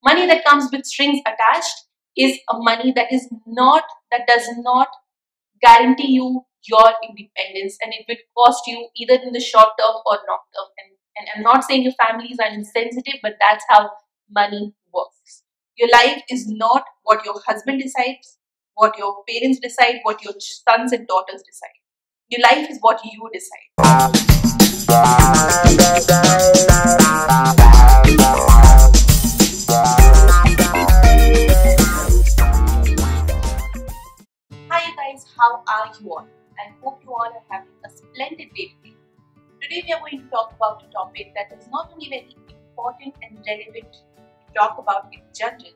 Money that comes with strings attached is a money that does not guarantee you your independence, and it will cost you either in the short term or long term. And I'm not saying your families are insensitive, but that's how money works. Your life is not what your husband decides, what your parents decide, what your sons and daughters decide. Your life is what you decide. Hi you guys, how are you all? I hope you all are having a splendid day today. Today we are going to talk about a topic that is not only very important and relevant to talk about in general,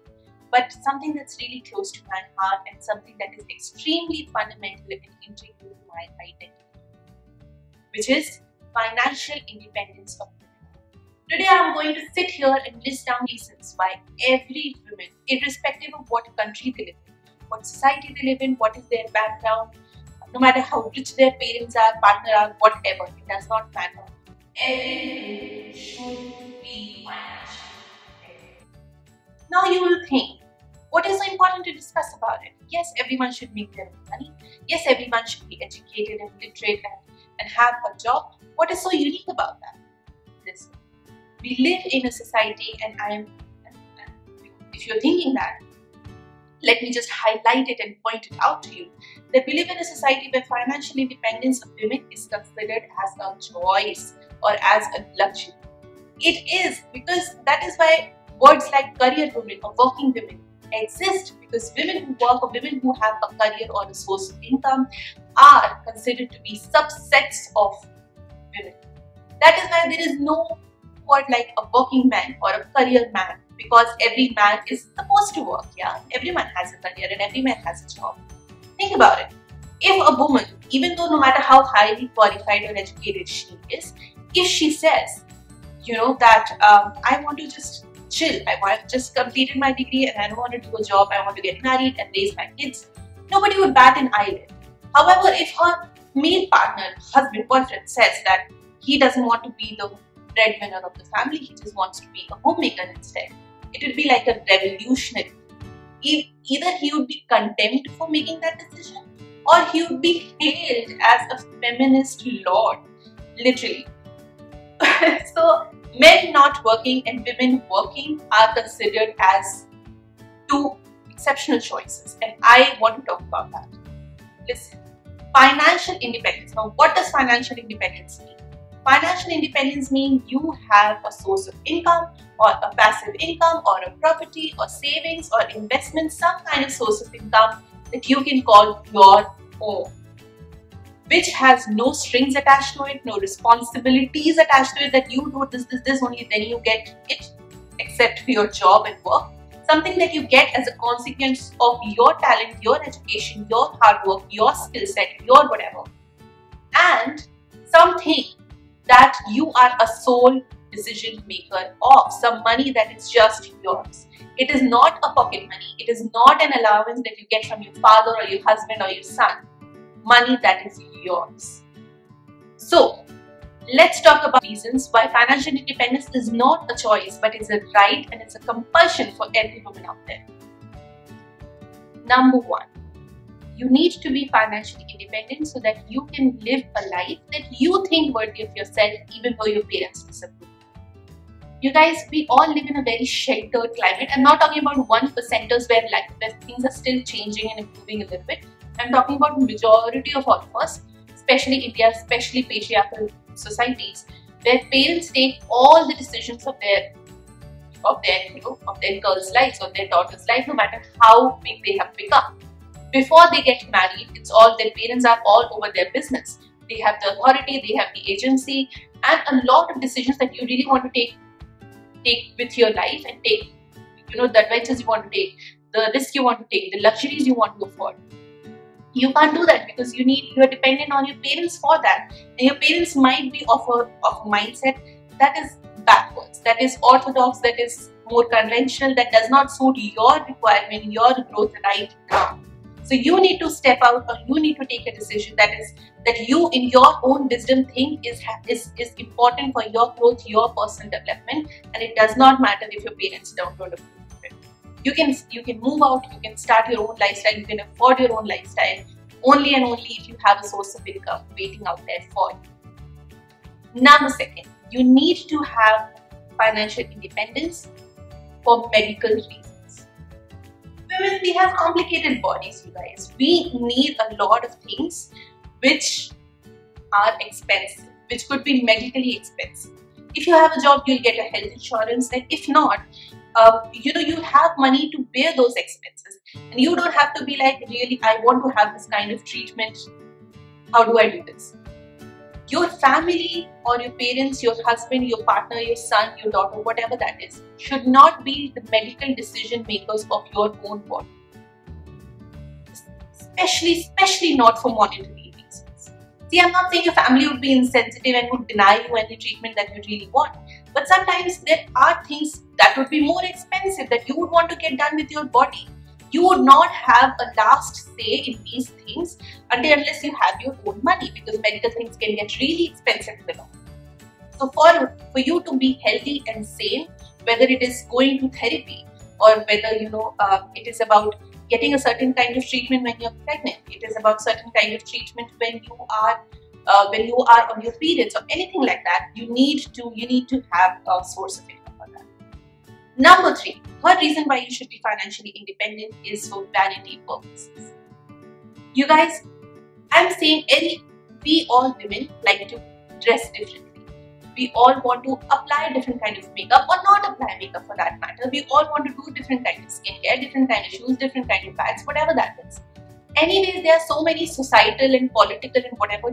but something that's really close to my heart and something that is extremely fundamental and integral to my identity, which is financial independence of women. Today I am going to sit here and list down reasons why every woman, irrespective of what country they live in, what society they live in, what is their background, no matter how rich their parents are, partner are, whatever, it does not matter. Every woman should be financially. Now you will think, what is so important to discuss about it? Yes, everyone should make their own money. Yes, everyone should be educated and literate and have a job. What is so unique about that? Listen, we live in a society, and if you're thinking that, let me just highlight it and point it out to you, that we live in a society where financial independence of women is considered as a choice or as a luxury. It is, because that is why words like career women or working women exist, because women who work or women who have a career or a source of income are considered to be subsets of women. That is why there is no word like a working man or a career man, because every man is supposed to work, yeah? Everyone has a career and every man has a job. Think about it. If a woman, even though no matter how highly qualified or educated she is, if she says, that I want to just chill, I've just completed my degree and I don't want to do a job, I want to get married and raise my kids, nobody would bat an eyelid. However, if her male partner, husband, boyfriend says that he doesn't want to be the breadwinner of the family, he just wants to be a homemaker instead, it would be like a revolutionary. Either he would be condemned for making that decision, or he would be hailed as a feminist lord, literally. So men not working and women working are considered as two exceptional choices, and I want to talk about that. Listen, financial independence. Now, what does financial independence mean? Financial independence means you have a source of income or a passive income or a property or savings or investment, some kind of source of income that you can call your own, which has no strings attached to it, no responsibilities attached to it, that you do this only, then you get it, except for your job and work. Something that you get as a consequence of your talent, your education, your hard work, your skill set, your whatever. And something that you are a sole decision maker of, some money that is just yours. It is not a pocket money. It is not an allowance that you get from your father or your husband or your son. Money that is yours. So, let's talk about reasons why financial independence is not a choice, but is a right and it's a compulsion for every woman out there. Number one, you need to be financially independent so that you can live a life that you think worthy of yourself, even though your parents disapprove. You guys, we all live in a very sheltered climate. I'm not talking about 1%ers where things are still changing and improving a little bit. I'm talking about the majority of all of us, especially India, especially patriarchal societies, where parents take all the decisions of their girls' lives or their daughters' life, no matter how big they have become. Before they get married, it's all their parents are all over their business. They have the authority, they have the agency, and a lot of decisions that you really want to take with your life and take, the adventures you want to take, the risk you want to take, the luxuries you want to afford. You can't do that because you are dependent on your parents for that. And your parents might be of a mindset that is backwards, that is orthodox, that is more conventional, that does not suit your requirement, your growth right now. So you need to step out, or you need to take a decision that you in your own wisdom think is important for your growth, your personal development, and it does not matter if your parents don't approve of You can move out, you can start your own lifestyle, you can afford your own lifestyle only and only if you have a source of income waiting out there for you. Number second, you need to have financial independence for medical reasons. Women, we have complicated bodies, you guys. We need a lot of things which are expensive, which could be medically expensive. If you have a job, you'll get a health insurance, and if not, you have money to bear those expenses, and you don't have to be like, really, I want to have this kind of treatment. How do I do this? Your family or your parents, your husband, your partner, your son, your daughter, whatever that is, should not be the medical decision makers of your own body. Especially not for monetary reasons. See, I'm not saying your family would be insensitive and would deny you any treatment that you really want. But sometimes there are things that would be more expensive that you would want to get done with your body. You would not have a last say in these things unless you have your own money, because medical things can get really expensive in the long run. So for you to be healthy and sane, whether it is going to therapy or whether it is about getting a certain kind of treatment when you're pregnant, it is about certain kind of treatment when you are on your periods or anything like that, you need to have a source of income for that. Number 3, third reason why you should be financially independent is for vanity purposes. You guys, I'm saying we all women like to dress differently. We all want to apply different kind of makeup or not apply makeup for that matter. We all want to do different kind of skincare, different kind of shoes, different kind of bags, whatever that is. Anyways, there are so many societal and political and whatever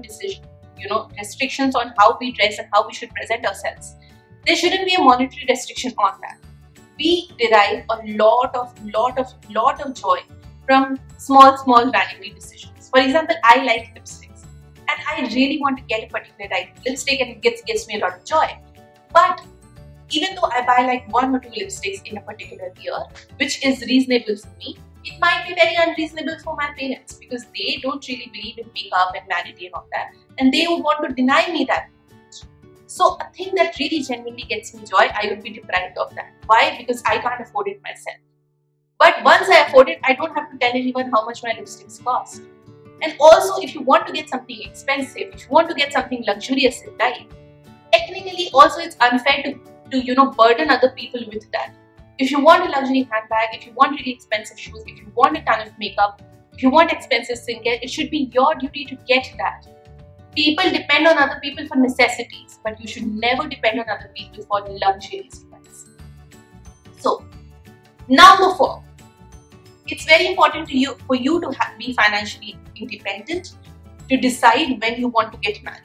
restrictions on how we dress and how we should present ourselves. There shouldn't be a monetary restriction on that. We derive a lot of joy from small vanity decisions. For example, I like lipsticks and I really want to get a particular type of lipstick and it gives me a lot of joy. But even though I buy like 1 or 2 lipsticks in a particular year, which is reasonable for me, it might be very unreasonable for my parents because they don't really believe in makeup and vanity and all that, and they would want to deny me that. So a thing that really genuinely gets me joy, I would be deprived of that. Why? Because I can't afford it myself. But once I afford it, I don't have to tell anyone how much my lipsticks cost. And also, if you want to get something expensive, if you want to get something luxurious in life, technically also it's unfair to burden other people with that. If you want a luxury handbag, if you want really expensive shoes, if you want a ton of makeup, if you want expensive skincare, it should be your duty to get that. People depend on other people for necessities, but you should never depend on other people for luxuries. So, number 4, it's very important for you to be financially independent to decide when you want to get married.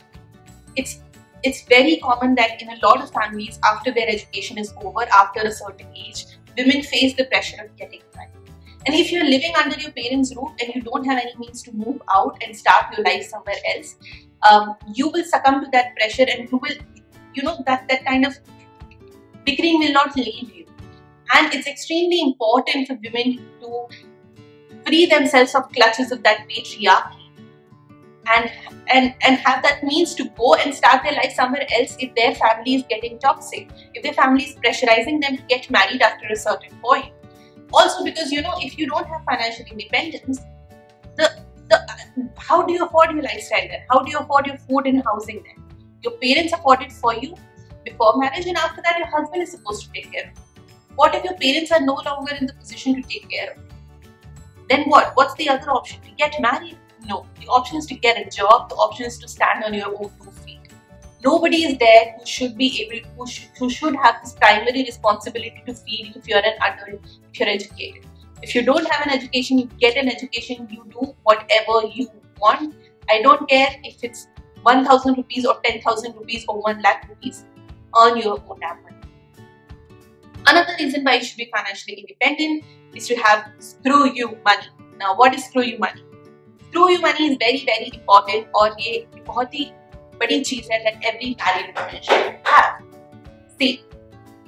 It's very common that in a lot of families, after their education is over, after a certain age, women face the pressure of getting married. And if you're living under your parents' roof and you don't have any means to move out and start your life somewhere else, you will succumb to that pressure, and you will, that kind of bickering will not leave you. And it's extremely important for women to free themselves of clutches of that patriarchy and have that means to go and start their life somewhere else if their family is getting toxic, if their family is pressurizing them to get married after a certain point. Also because, if you don't have financial independence, how do you afford your lifestyle then? How do you afford your food and housing then? Your parents afford it for you before marriage, and after that your husband is supposed to take care of it. What if your parents are no longer in the position to take care of it? Then what? What's the other option? To get married? No. The option is to get a job. The option is to stand on your own 2 feet. Nobody is there who should have this primary responsibility to feed you if you're an adult, if you're educated. If you don't have an education, you get an education, you do whatever you want. I don't care if it's 1,000 rupees or 10,000 rupees or 1 lakh rupees. Earn your own damn money. Another reason why you should be financially independent is to have screw you money. Now, what is screw you money? Screw you money is very, very important, और ये बहुत ही बड़ी चीज है that every married woman should have. See,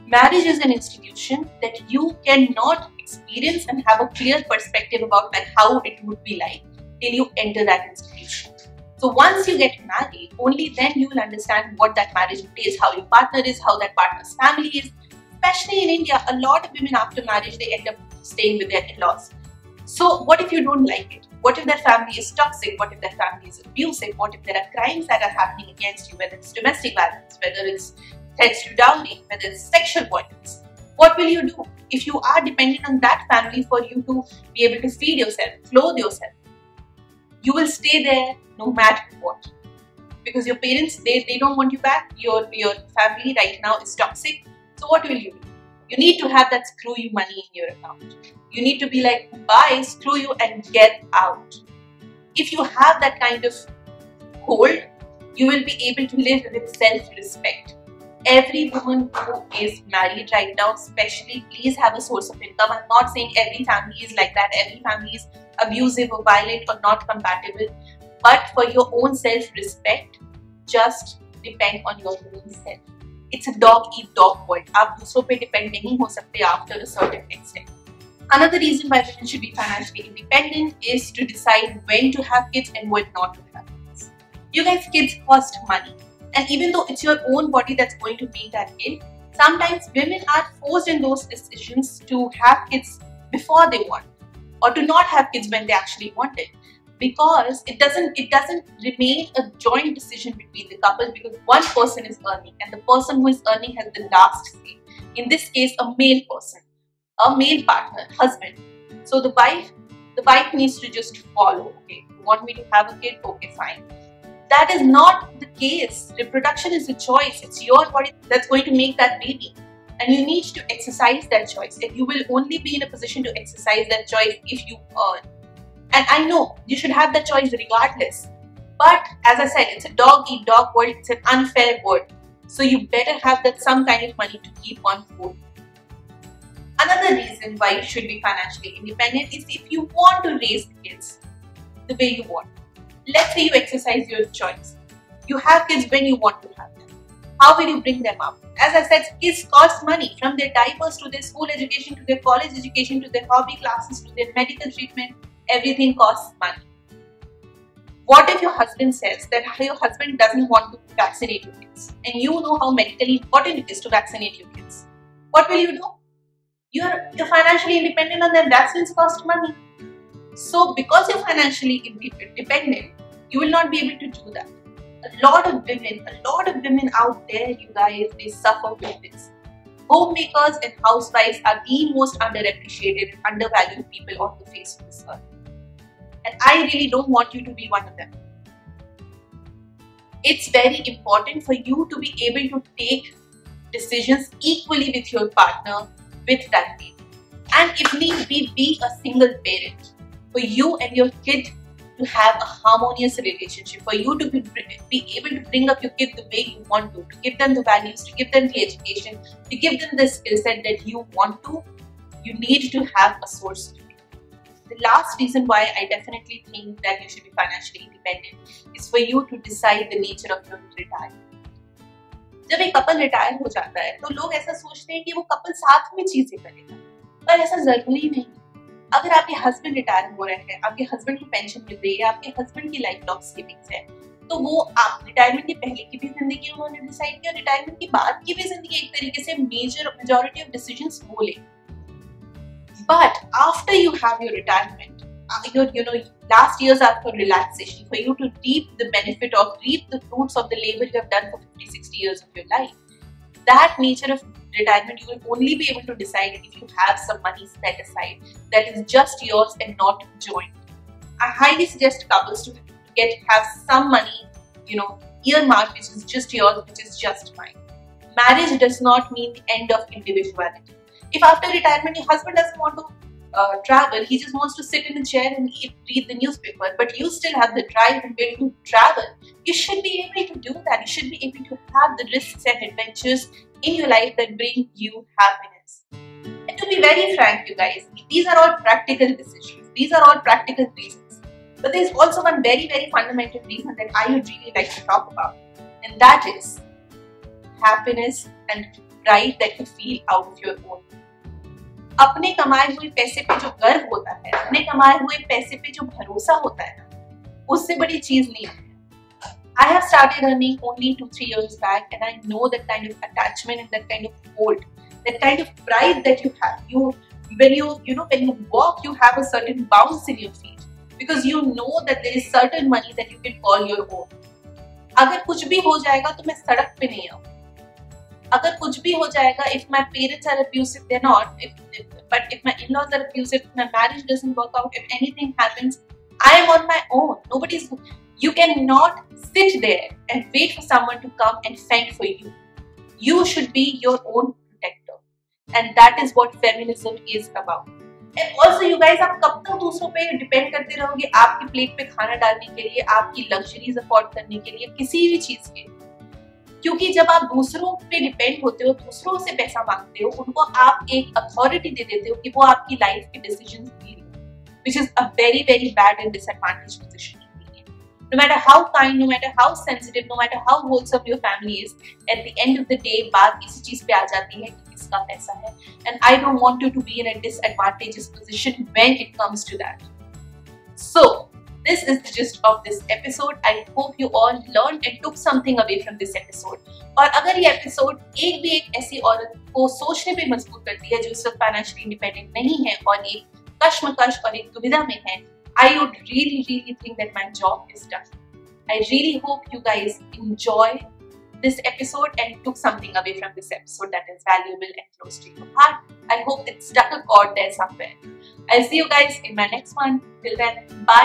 marriage is an institution that you cannot experience and have a clear perspective about how it would be like till you enter that institution. So once you get married, only then you will understand what that marriage entails, how your partner is, how that partner's family is. Especially in India, a lot of women after marriage, they end up staying with their in-laws. So what if you don't like it? What if their family is toxic? What if their family is abusive? What if there are crimes that are happening against you, whether it's domestic violence, whether it's threats to dowry, whether it's sexual violence? What will you do if you are dependent on that family for you to be able to feed yourself, clothe yourself? You will stay there no matter what. Because your parents, they don't want you back. Your family right now is toxic. So what will you do? You need to have that screw you money in your account. You need to be like, bye, screw you, and get out. If you have that kind of hold, you will be able to live with self-respect. Every woman who is married right now, especially, please have a source of income. I'm not saying every family is like that. Every family is abusive or violent or not compatible. But for your own self-respect, just depend on your own self. It's a dog-eat-dog world. आप दूसरों पे depend नहीं हो सकते after a certain extent. Another reason why women should be financially independent is to decide when to have kids and when not to have kids. You guys, kids cost money. And even though it's your own body that's going to make that kid, sometimes women are forced in those decisions to have kids before they want, or to not have kids when they actually want it. Because it doesn't remain a joint decision between the couple, because one person is earning and the person who is earning has the last say. In this case, a male person, a male partner, husband. So the wife needs to just follow. Okay, you want me to have a kid? Okay, fine. That is not the case. Reproduction is a choice. It's your body that's going to make that baby. And you need to exercise that choice. And you will only be in a position to exercise that choice if you earn. And I know you should have the choice regardless. But as I said, it's a dog-eat-dog world. It's an unfair world. So you better have that some kind of money to keep on food. Another reason why you should be financially independent is if you want to raise kids the way you want. Let's say you exercise your choice. You have kids when you want to have them. How will you bring them up? As I said, kids cost money, from their diapers to their school education, to their college education, to their hobby classes, to their medical treatment. Everything costs money. What if your husband says that your husband doesn't want to vaccinate your kids, and you know how medically important it is to vaccinate your kids? What will you do? You're financially independent and their vaccines cost money. So because you're financially independent, you will not be able to do that. A lot of women out there, you guys, they suffer with this. Homemakers and housewives are the most underappreciated and undervalued people on the face of this earth. And I really don't want you to be one of them. It's very important for you to be able to take decisions equally with your partner, with that baby. And if need be a single parent. For you and your kid to have a harmonious relationship, for you to be able to bring up your kid the way you want to give them the values, to give them the education, to give them the skill set that you want to, you need to have a source of it. The last reason why I definitely think that you should be financially independent is for you to decide the nature of your retirement. जब एक couple retire हो जाता है तो लोग ऐसा सोचते हैं कि वो कपल साथ में चीजें करेगा, पर ऐसा जरूरी नहीं। अगर आपके हस्बैंड रिटायर हो रहे हैं, आपके हस्बैंड को पेंशन मिल रही है, आपके हस्बैंड की लाइफ लॉन्ग सेविंग्स है, तो वो आप रिटायरमेंट के पहले की भी जिंदगी उन्होंने डिसाइड किया, रिटायरमेंट के बाद की भी जिंदगी एक तरीके से मेजॉरिटी ऑफ डिसीजंस वो ले। But after you have your retirement, your last years are for relaxation, for you to reap the fruits of the labor you have done for 50-60 years of your life. That nature of retirement you will only be able to decide if you have some money set aside that is just yours and not joint. I highly suggest couples to have some money, earmarked, which is just yours, which is just mine. Marriage does not mean the end of individuality. If after retirement your husband doesn't want to travel, he just wants to sit in a chair and read the newspaper, but you still have the drive and will to travel, you should be able to do that. You should be able to have the risks and adventures in your life that bring you happiness. And to be very frank, you guys, these are all practical decisions. These are all practical reasons. But there's also one very, very fundamental reason that I would really like to talk about, and that is happiness and pride that you feel out of your own. अपने कमाए हुए पैसे पे जो गर्व होता है, अपने कमाए हुए पैसे पे जो भरोसा होता है, उससे बड़ी चीज नहीं है. I have started earning only 2-3 years back, and I know that kind of attachment and that kind of hold that kind of pride that you have. When you walk, you have a certain bounce in your feet because you know that there is certain money that you can call your own. अगर कुछ भी हो जाएगा तो मैं सड़क पे नहीं आऊँ. अगर कुछ भी हो जाएगा, if my parents are abusive, they're not. But if my in-laws are abusive, if my marriage doesn't work out, if anything happens, I am on my own. You cannot sit there and wait for someone to come and fend for you. You should be your own protector. And that is what feminism is about. And also you guys, आप कब तक दूसरों पे depend करते रहोगे आपकी plate पे खाना डालने के लिए, आपकी लग्जरीज अफोर्ड करने के लिए, किसी भी चीज के? क्योंकि जब आप दूसरों पे डिपेंड होते हो, दूसरों से पैसा मांगते हो, उनको आप एक अथॉरिटी दे देते हो कि वो आपकी लाइफ के डिसीजंस ले लें, which is a very very bad and disadvantaged position to be in. No matter how kind, no matter how sensitive, no matter how wholesome your family is, at the end of the day बात इसी चीज पे आ जाती है कि किसका पैसा है. And I don't want you to be in a disadvantageous position when it comes to that. So this is the gist of this episode. I hope you all learned and took something away from this episode. और अगर ये episode एक ऐसी औरत को सोचने पे मजबूर करती है जो इस वक्त फाइनेंशियली इंडिपेंडेंट नहीं है और एक कश्मकश और एक दुविधा में है, I would really think that my job is done. I really hope you guys enjoy this episode and took something away from this episode that is valuable and close to your heart. I hope it stuck a chord there somewhere. I'll see you guys in my next one. Till then, bye.